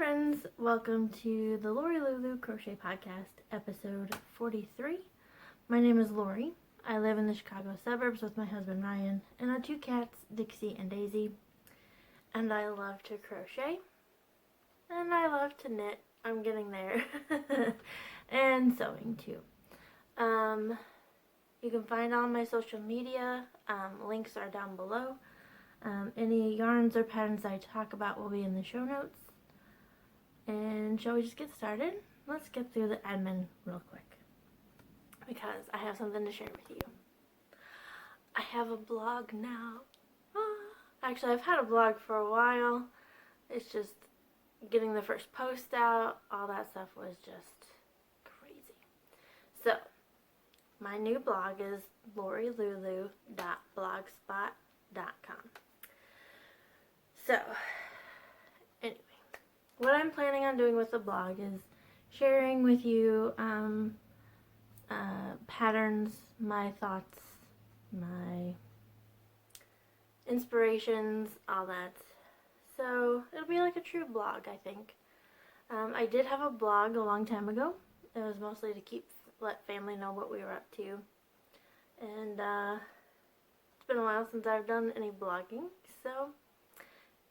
friends, welcome to the Lou Lou Crochet Podcast, episode 43. My name is Lori. I live in the Chicago suburbs with my husband Ryan and our two cats, Dixie and Daisy. And I love to crochet. And I love to knit. I'm getting there. And sewing too. You can find all my social media. Links are down below. Any yarns or patterns I talk about will be in the show notes. And shall we just get started? Let's get through the admin real quick, because I have something to share with you. I have a blog now. Actually, I've had a blog for a while. It's just getting the first post out. All that stuff was just crazy. So, my new blog is lorilulu.blogspot.com. So, anyway, what I'm planning on doing with the blog is sharing with you patterns, my thoughts, my inspirations, all that. So, it'll be like a true blog, I think. I did have a blog a long time ago. It was mostly to let family know what we were up to. And it's been a while since I've done any blogging, so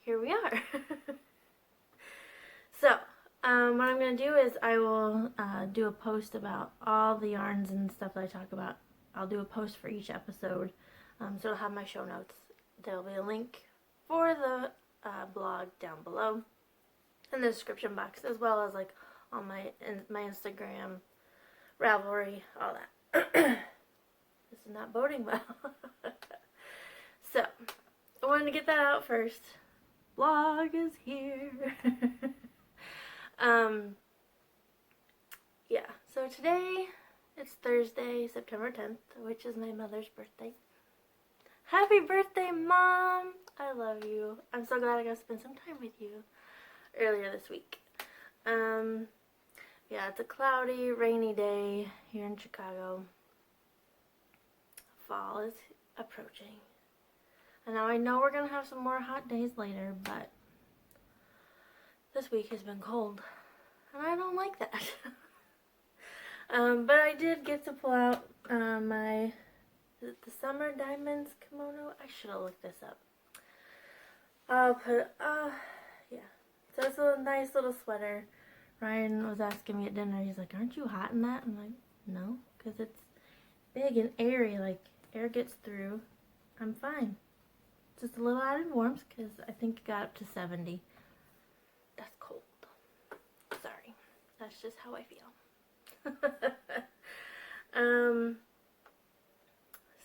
here we are. So, what I'm going to do is I will do a post about all the yarns and stuff that I talk about. I'll do a post for each episode, so it'll have my show notes. There'll be a link for the blog down below in the description box, as well as like on my Instagram, Ravelry, all that. This is not boding well. So, I wanted to get that out first. Blog is here. Yeah, so today it's Thursday, September 10th, which is my mother's birthday. Happy birthday, Mom! I love you. I'm so glad I got to spend some time with you earlier this week. Yeah, it's a cloudy, rainy day here in Chicago. Fall is approaching. And now I know we're going to have some more hot days later, but this week has been cold. And I don't like that. But I did get to pull out my, is it the Summer Diamonds kimono? I should have looked this up. I'll put, yeah. So it's a nice little sweater. Ryan was asking me at dinner, he's like, aren't you hot in that? I'm like, no, because it's big and airy, like air gets through. I'm fine. Just a little added warmth, because I think it got up to 70. That's cold. Sorry. That's just how I feel.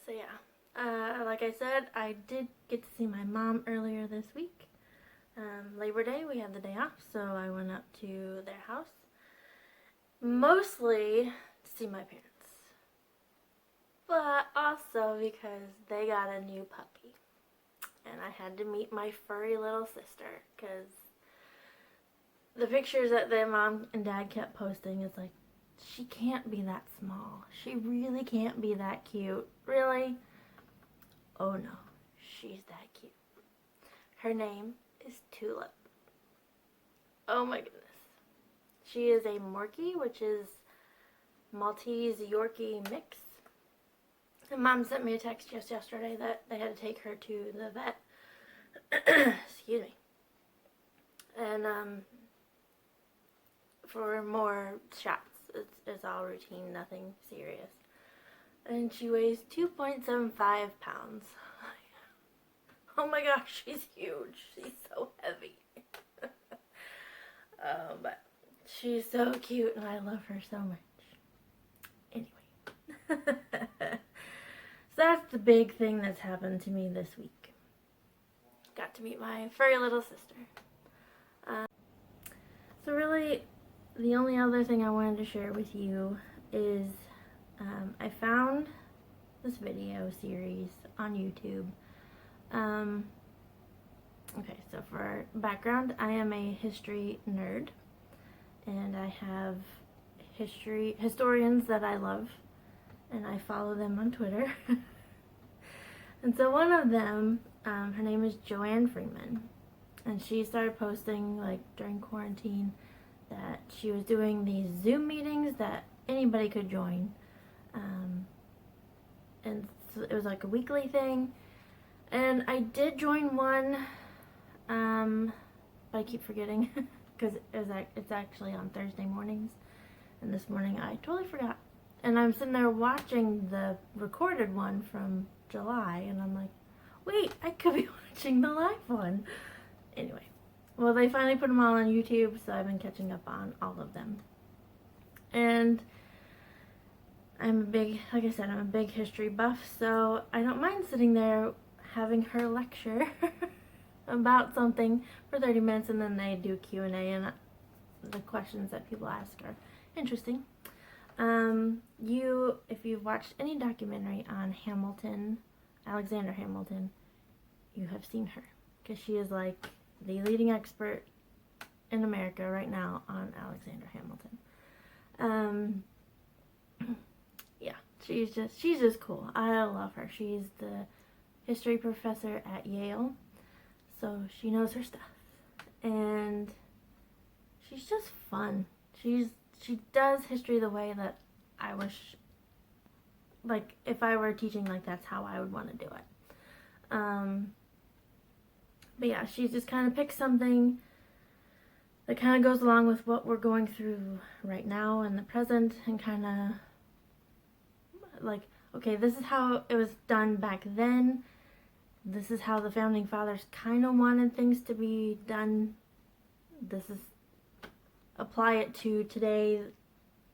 So yeah. Like I said, I did get to see my mom earlier this week. Labor Day, we had the day off, so I went up to their house. Mostly to see my parents. But also because they got a new puppy. And I had to meet my furry little sister, because the pictures that their mom and dad kept posting, it's like, she can't be that small. She really can't be that cute. Really? Oh no, she's that cute. Her name is Tulip. Oh my goodness. She is a Morkie, which is Maltese Yorkie mix. And Mom sent me a text just yesterday that they had to take her to the vet. Excuse me. And for more shots. It's all routine, nothing serious. And she weighs 2.75 pounds. Oh my gosh, she's huge. She's so heavy. But she's so cute and I love her so much. Anyway. So that's the big thing that's happened to me this week. Got to meet my furry little sister. So really, the only other thing I wanted to share with you is I found this video series on YouTube. Okay, so for background, I am a history nerd, and I have historians that I love, and I follow them on Twitter. And so one of them, her name is Joanne Freeman, And she started posting, like, during quarantine that she was doing these Zoom meetings that anybody could join. And so it was like a weekly thing. And I did join one, but I keep forgetting because it's actually on Thursday mornings. And this morning I totally forgot. And I'm sitting there watching the recorded one from July, and I'm like, wait, I could be watching the live one. Anyway, well, they finally put them all on YouTube, so I've been catching up on all of them. And like I said, I'm a big history buff, so I don't mind sitting there having her lecture about something for 30 minutes, and then they do Q&A, and the questions that people ask are interesting. If you've watched any documentary on Hamilton, Alexander Hamilton, you have seen her, because she is like the leading expert in America right now on Alexander Hamilton. Yeah, she's just cool. I love her. She's the history professor at Yale, so she knows her stuff, and she's just fun. She does history the way that I wish, like, if I were teaching, like, that's how I would want to do it. But yeah, she just kind of picks something that kind of goes along with what we're going through right now in the present, and kind of like, okay, this is how it was done back then. This is how the founding fathers kind of wanted things to be done. Apply it to today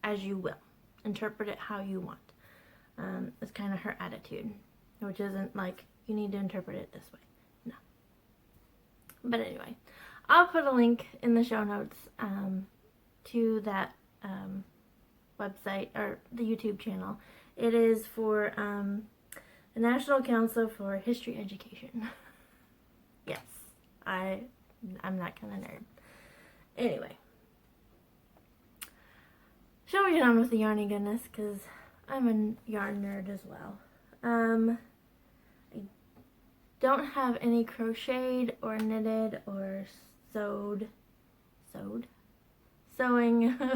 as you will. Interpret it how you want. It's kind of her attitude, which isn't like, you need to interpret it this way. No. But anyway, I'll put a link in the show notes to that website, or the YouTube channel. It is for the National Council for History Education. Yes, I'm that kind of nerd. Anyway, shall we get on with the yarny goodness, because I'm a yarn nerd as well. I don't have any crocheted or knitted or sewing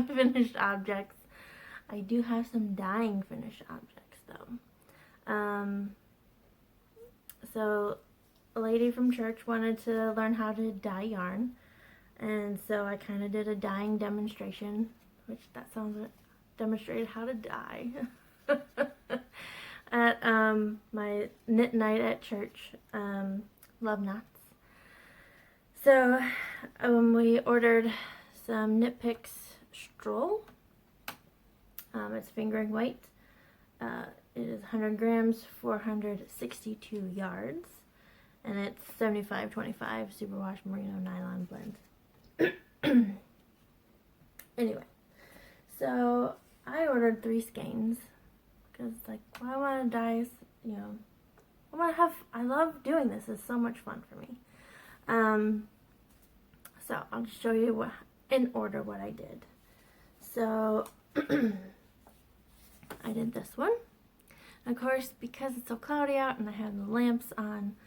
finished objects. I do have some dyeing finished objects though. So a lady from church wanted to learn how to dye yarn, and so I kind of did a dyeing demonstration, which that sounds like demonstrated how to dye at my knit night at church, Love Knots. So we ordered some Knit Picks Stroll. It's fingering weight. It is 100 grams, 462 yards, and it's 75-25 superwash merino nylon blend. Anyway, so I ordered 3 skeins because, like, well, I want to dye, I love doing this. It's so much fun for me. So I'll just show you in order what I did. So I did this one. Of course, because it's so cloudy out and I have the lamps on,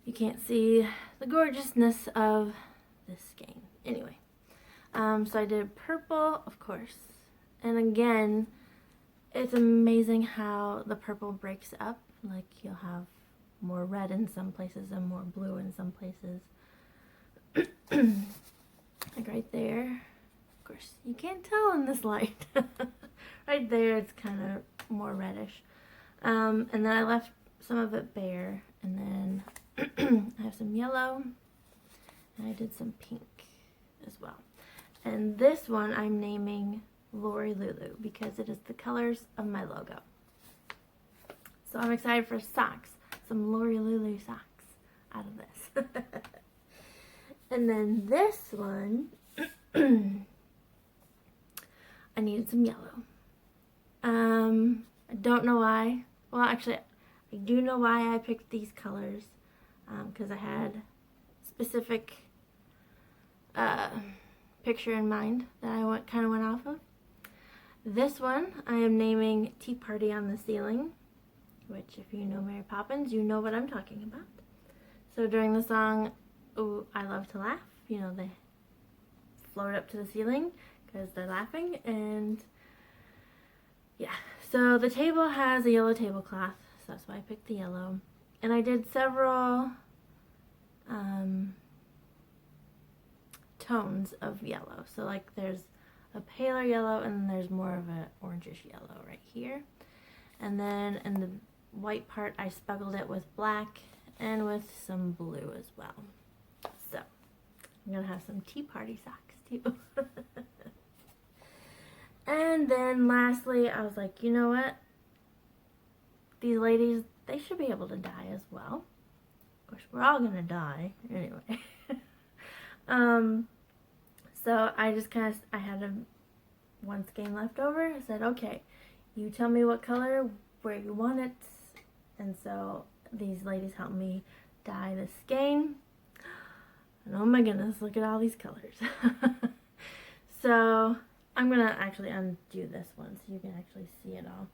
you can't see the gorgeousness of this skein. Anyway, so I did purple, of course. And again, it's amazing how the purple breaks up. Like, you'll have more red in some places and more blue in some places. Like right there. Of course, you can't tell in this light. Right there, it's kind of more reddish. And then I left some of it bare. And then I have some yellow. And I did some pink as well. And this one I'm naming Lou Lou because it is the colors of my logo. So I'm excited for socks. Some Lou Lou socks out of this. And then this one, I needed some yellow. I don't know why. Well, actually, I do know why I picked these colors. Because I had specific picture in mind that I kind of went off of. This one I am naming Tea Party on the Ceiling, which, if you know Mary Poppins, you know what I'm talking about. So during the song, Ooh, I Love to Laugh. You know, they float up to the ceiling because they're laughing. And yeah, so the table has a yellow tablecloth, so that's why I picked the yellow. And I did several tones of yellow. So like there's a paler yellow and then there's more of an orangish yellow right here. And then in the white part I speckled it with black and with some blue as well. So I'm gonna have some tea party socks too. And then lastly, I was like, you know what? These ladies, they should be able to die as well. Of course, we're all gonna die anyway. So I just I had one skein left over. I said, okay, you tell me what color, where you want it. And so these ladies helped me dye the skein. And oh my goodness, look at all these colors. So I'm gonna actually undo this one so you can actually see it all.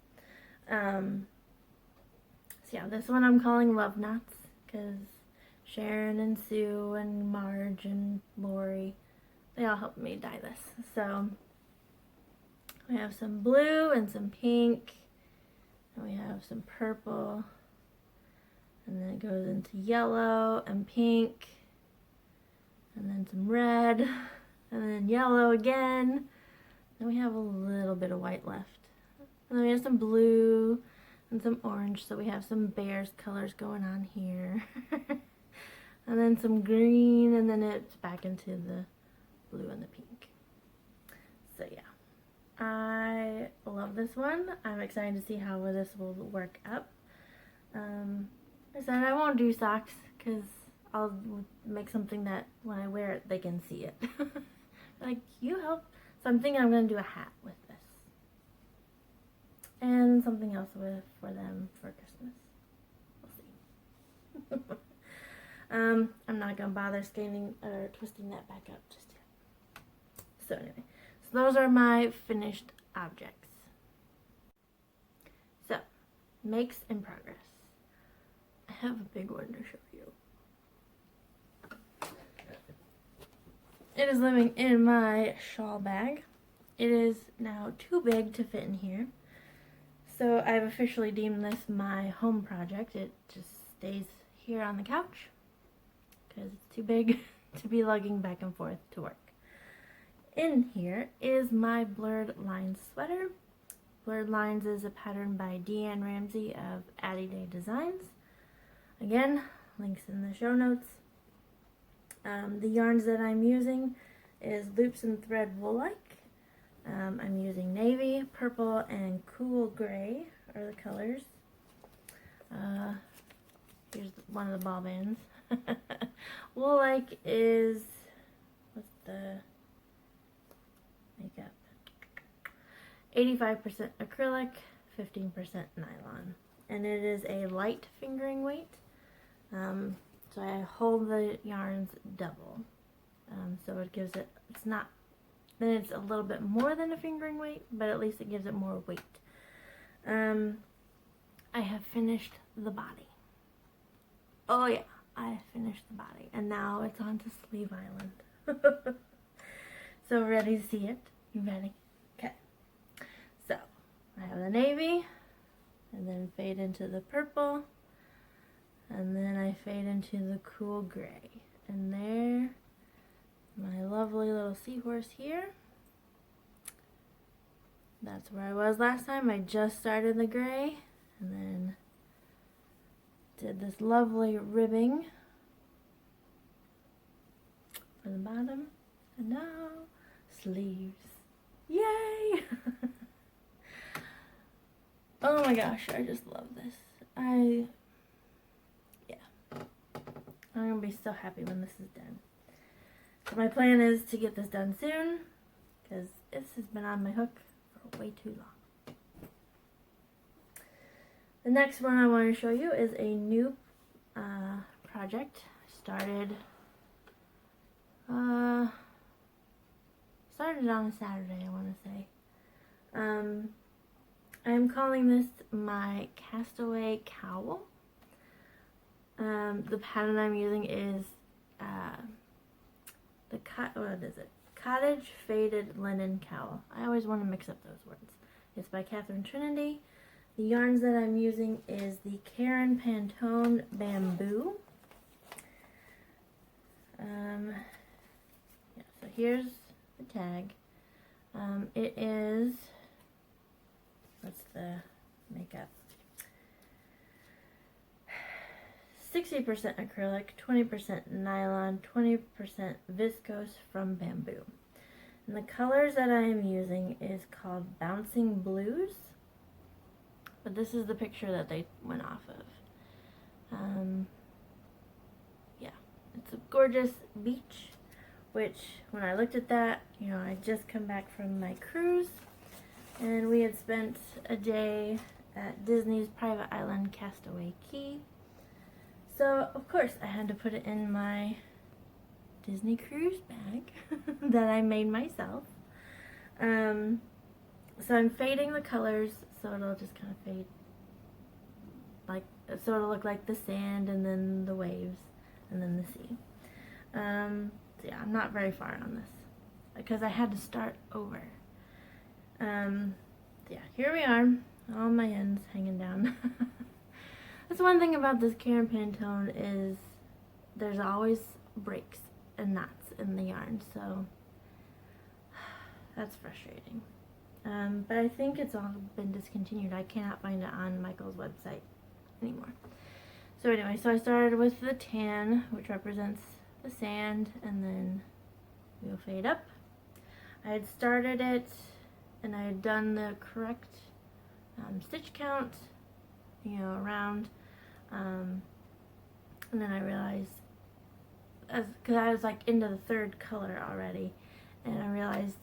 So yeah, this one I'm calling Love Knots because Sharon and Sue and Marge and Lori, they all helped me dye this. So we have some blue and some pink, and we have some purple, and then it goes into yellow and pink, and then some red, and then yellow again. Then we have a little bit of white left. And then we have some blue and some orange, so we have some bears colors going on here. And then some green, and then it's back into the blue and the pink. So yeah, I love this one. I'm excited to see how this will work up. I said I won't do socks because I'll make something that when I wear it, they can see it. Like, you help. So I'm thinking I'm going to do a hat with this. And something else for them for Christmas. We'll see. I'm not going to bother scanning or twisting that back up just yet. So anyway, so those are my finished objects. So, makes in progress. I have a big one to show you. It is living in my shawl bag. It is now too big to fit in here. So I've officially deemed this my home project. It just stays here on the couch because it's too big to be lugging back and forth to work. In here is my Blurred Lines sweater. Blurred Lines is a pattern by Deanne Ramsey of Addie Day Designs. Again, links in the show notes. The yarns that I'm using is Loops and Thread Wool-like. I'm using navy, purple, and cool gray are the colors. Here's one of the ball bands. Wool-like is, what's the makeup? 85% acrylic, 15% nylon. And it is a light fingering weight. So I hold the yarns double. So it gives it, it's not, then it's a little bit more than a fingering weight, but at least it gives it more weight. I have finished the body. Oh yeah, I have finished the body. And now it's on to Sleeve Island. So ready to see it? You ready? Okay. So, I have the navy, and then fade into the purple, and then I fade into the cool gray. And there, my lovely little seahorse here. That's where I was last time. I just started the gray, and then did this lovely ribbing for the bottom. And now, sleeves. Yay! Oh my gosh, I just love this. I'm gonna be so happy when this is done. So my plan is to get this done soon, because this has been on my hook for way too long. The next one I want to show you is a new project. Started on a Saturday, I want to say. I'm calling this my Castaway Cowl. The pattern I'm using is what is it? Cottage Faded Linen Cowl. I always want to mix up those words. It's by Katherine Trinity. The yarns that I'm using is the Karen Pantone Bamboo. Yeah, so here's the tag. It is, what's the makeup? 60% acrylic, 20% nylon, 20% viscose from bamboo. And the colors that I am using is called Bouncing Blues. But this is the picture that they went off of. Yeah, it's a gorgeous beach, which when I looked at that, you know, I just come back from my cruise, and we had spent a day at Disney's private island Castaway Cay. So, of course, I had to put it in my Disney cruise bag that I made myself. So I'm fading the colors so it'll just kind of fade, so it'll look like the sand and then the waves and then the sea. So yeah, I'm not very far on this because I had to start over. Yeah, here we are, all my ends hanging down. That's one thing about this Karen Pantone is there's always breaks and knots in the yarn, so that's frustrating. But I think it's all been discontinued. I cannot find it on Michael's website anymore. So anyway, so I started with the tan, which represents the sand, and then we'll fade up. I had started it, and I had done the correct stitch count, you know, around, and then I realized, because I was like into the third color already, and I realized,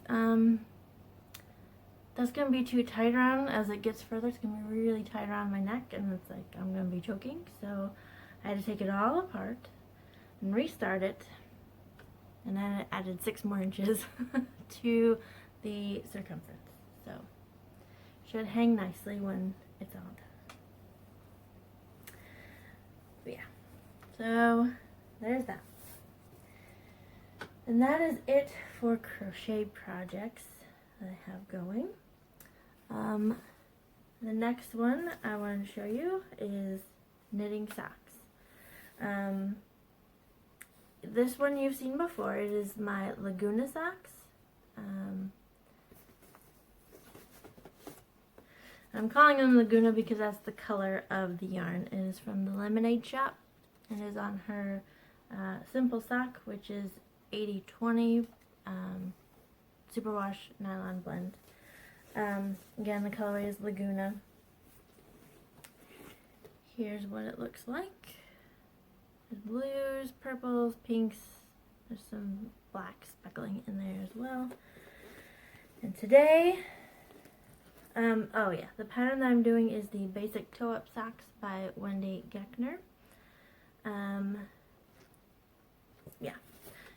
that's going to be too tight around. As it gets further, it's going to be really tight around my neck, and it's like I'm going to be choking. So I had to take it all apart and restart it, and then I added 6 more inches to the circumference. So it should hang nicely when it's all done. But yeah, so there's that. And that is it for crochet projects that I have going. The next one I want to show you is knitting socks. This one you've seen before. It is my Laguna socks. I'm calling them Laguna because that's the color of the yarn. It is from the Lemonade Shop. It is on her Simple Sock, which is 80/20 superwash nylon blend. Again, the color is Laguna. Here's what it looks like. There's blues, purples, pinks. There's some black speckling in there as well. And today, oh yeah, the pattern that I'm doing is the Basic Toe-Up Socks by Wendy Goeckner. Yeah,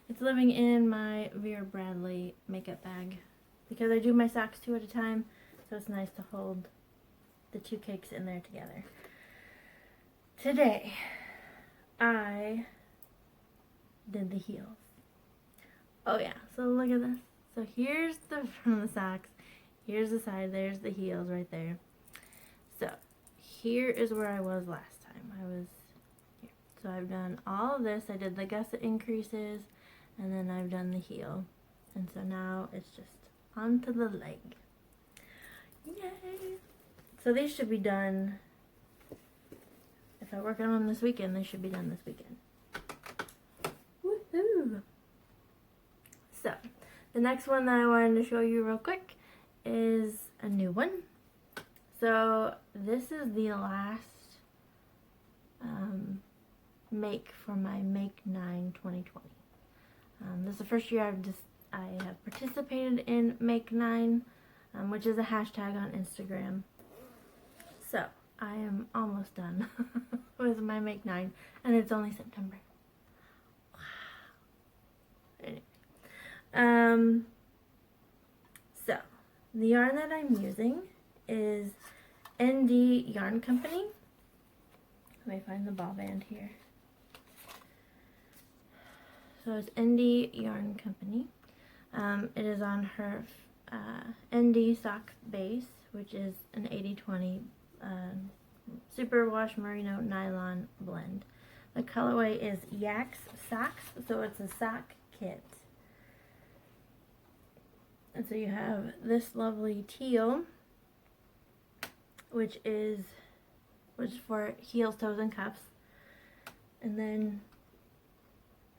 it's living in my Vera Bradley makeup bag because I do my socks 2 at a time, so it's nice to hold the 2 cakes in there together. Today, I did the heels. Oh yeah, so look at this. So here's the front of the socks, here's the side, there's the heels right there. So here is where I was last time. I was here. So I've done all of this. I did the gusset increases, and then I've done the heel. And so now it's just onto the leg. Yay! So these should be done, if I work on them this weekend, they should be done this weekend. Woohoo! So, the next one that I wanted to show you real quick is a new one. So, this is the last make for my Make 9 2020. This is the first year I have participated in Make 9, which is a hashtag on Instagram. So, I am almost done with my Make 9, and it's only September. Wow. Anyway. So, the yarn that I'm using is ND Yarn Company. Let me find the ball band here. So it's Indie Yarn Company. It is on her Indie sock base, which is an 80/20 superwash merino nylon blend. The colorway is Yak's Socks, so it's a sock kit. And so you have this lovely teal, which is for heels, toes, and cuffs. And then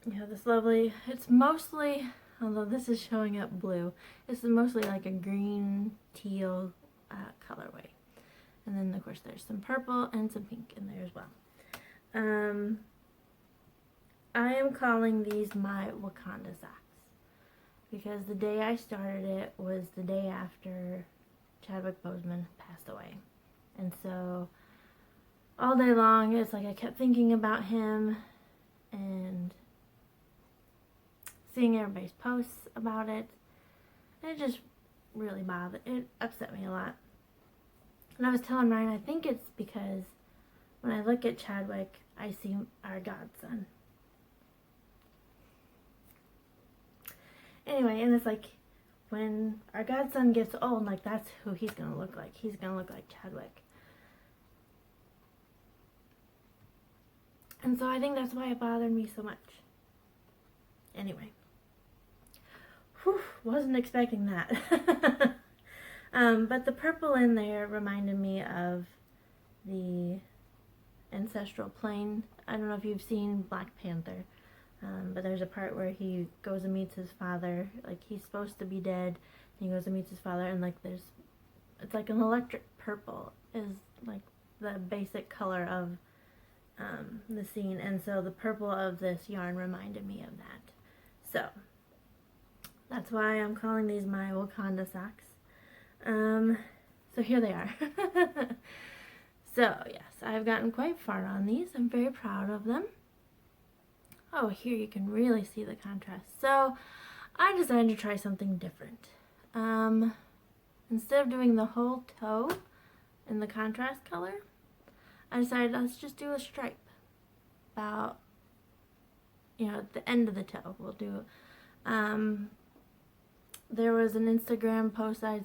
you have this lovely, it's mostly, although this is showing up blue, this is mostly like a green teal colorway. And then of course there's some purple and some pink in there as well. I am calling these my Wakanda socks because the day I started it was the day after Chadwick Boseman passed away. And so all day long it's like I kept thinking about him and seeing everybody's posts about it. And it just really it upset me a lot. And I was telling Ryan, I think it's because when I look at Chadwick, I see our godson. Anyway, and it's like, when our godson gets old, like, that's who he's going to look like. He's going to look like Chadwick. And so I think that's why it bothered me so much. Anyway. Whew, wasn't expecting that. But the purple in there reminded me of the ancestral plane. I don't know if you've seen Black Panther. But there's a part where he goes and meets his father. Like, he's supposed to be dead. And he goes and meets his father. And, like, it's like an electric purple is, like, the basic color of the scene. And so the purple of this yarn reminded me of that. So, that's why I'm calling these my Wakanda socks. So here they are. So, yes, I've gotten quite far on these. I'm very proud of them. Oh, here you can really see the contrast. So, I decided to try something different. Instead of doing the whole toe in the contrast color, I decided let's just do a stripe. About, at the end of the toe, we'll do. There was an Instagram post I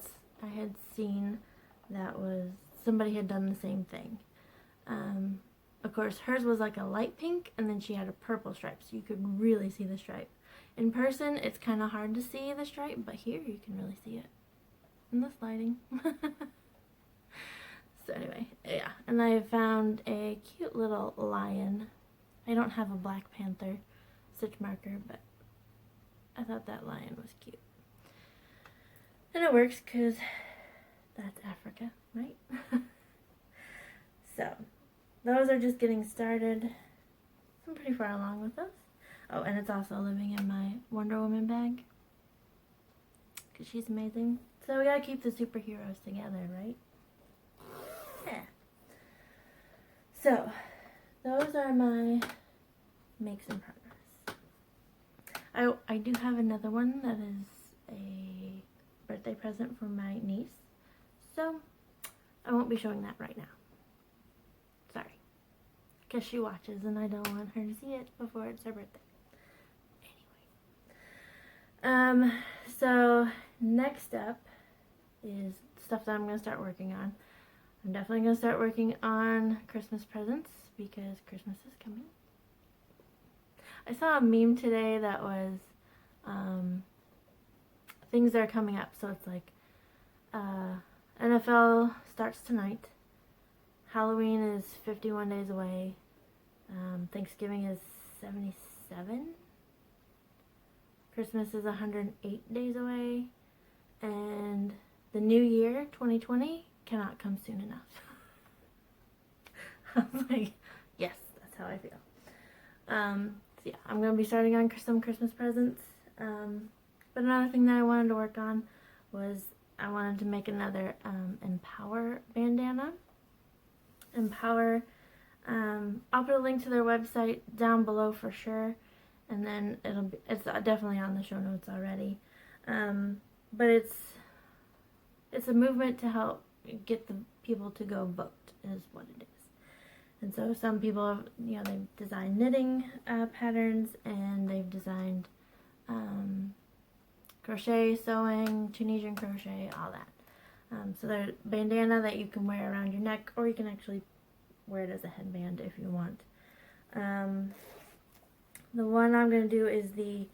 had seen that was, somebody had done the same thing. Of course, hers was like a light pink, and then she had a purple stripe, so you could really see the stripe. In person, it's kind of hard to see the stripe, but here you can really see it in this lighting. So anyway, yeah, and I found a cute little lion. I don't have a Black Panther stitch marker, but I thought that lion was cute. And it works because that's Africa, right? So, those are just getting started. I'm pretty far along with those. Oh, and it's also living in my Wonder Woman bag, because she's amazing. So we gotta keep the superheroes together, right? Yeah. So, those are my makes in progress. I do have another one that is a birthday present for my niece. So, I won't be showing that right now. Sorry. Because she watches and I don't want her to see it before it's her birthday. Anyway. So, next up is stuff that I'm going to start working on. I'm definitely going to start working on Christmas presents because Christmas is coming. I saw a meme today that was things that are coming up. So it's like NFL starts tonight. Halloween is 51 days away. Thanksgiving is 77. Christmas is 108 days away. And the new year, 2020, cannot come soon enough. I was like, yes, that's how I feel. So yeah, I'm going to be starting on some Christmas presents. But another thing that I wanted to work on was I wanted to make another Empower bandana. Empower, I'll put a link to their website down below for sure, and then it's definitely on the show notes already. But it's a movement to help get the people to go vote is what it is. And so some people have, they've designed knitting patterns, and they've designed crochet, sewing, Tunisian crochet, all that. So there's bandana that you can wear around your neck, or you can actually wear it as a headband if you want. The one I'm going to do is the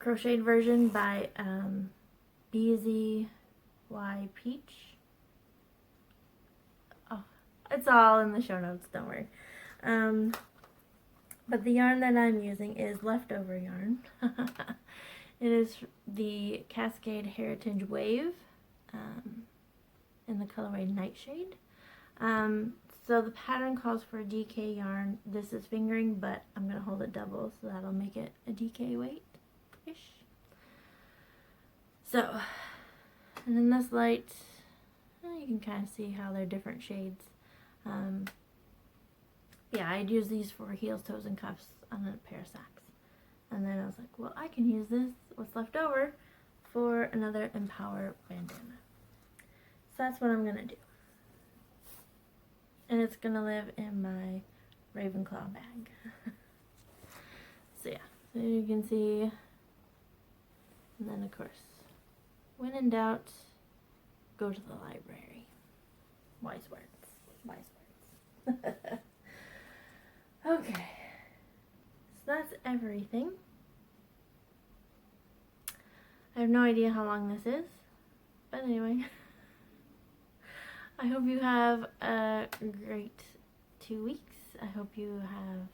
crocheted version by BzyPeach. Oh, it's all in the show notes, don't worry. But the yarn that I'm using is leftover yarn. It is the Cascade Heritage Wave in the colorway Nightshade. So the pattern calls for a DK yarn. This is fingering, but I'm going to hold it double, so that'll make it a DK weight-ish. So, and in this light, you can kind of see how they're different shades. Yeah, I'd use these for heels, toes, and cuffs on a pair of socks. And then I was like, well, I can use this, what's left over, for another Empower bandana. So that's what I'm going to do. And it's going to live in my Ravenclaw bag. So yeah, so you can see. And then of course, when in doubt, go to the library. Wise words. Wise words. Okay. So that's everything. I have no idea how long this is. But anyway. I hope you have a great 2 weeks. I hope you have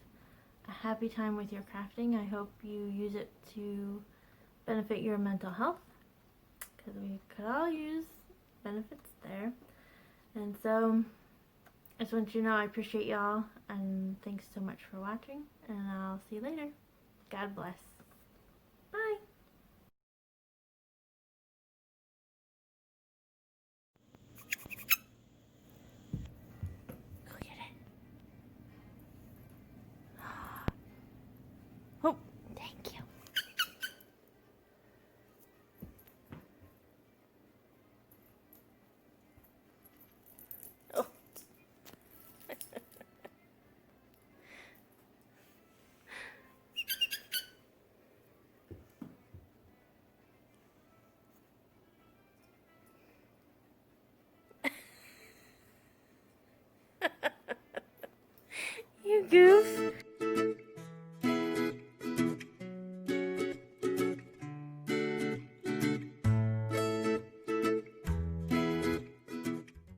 a happy time with your crafting. I hope you use it to benefit your mental health, because we could all use benefits there. And so I just want you to know I appreciate y'all, and thanks so much for watching, and I'll see you later. God bless. Bye. Oh, thank you. Oh. You goof.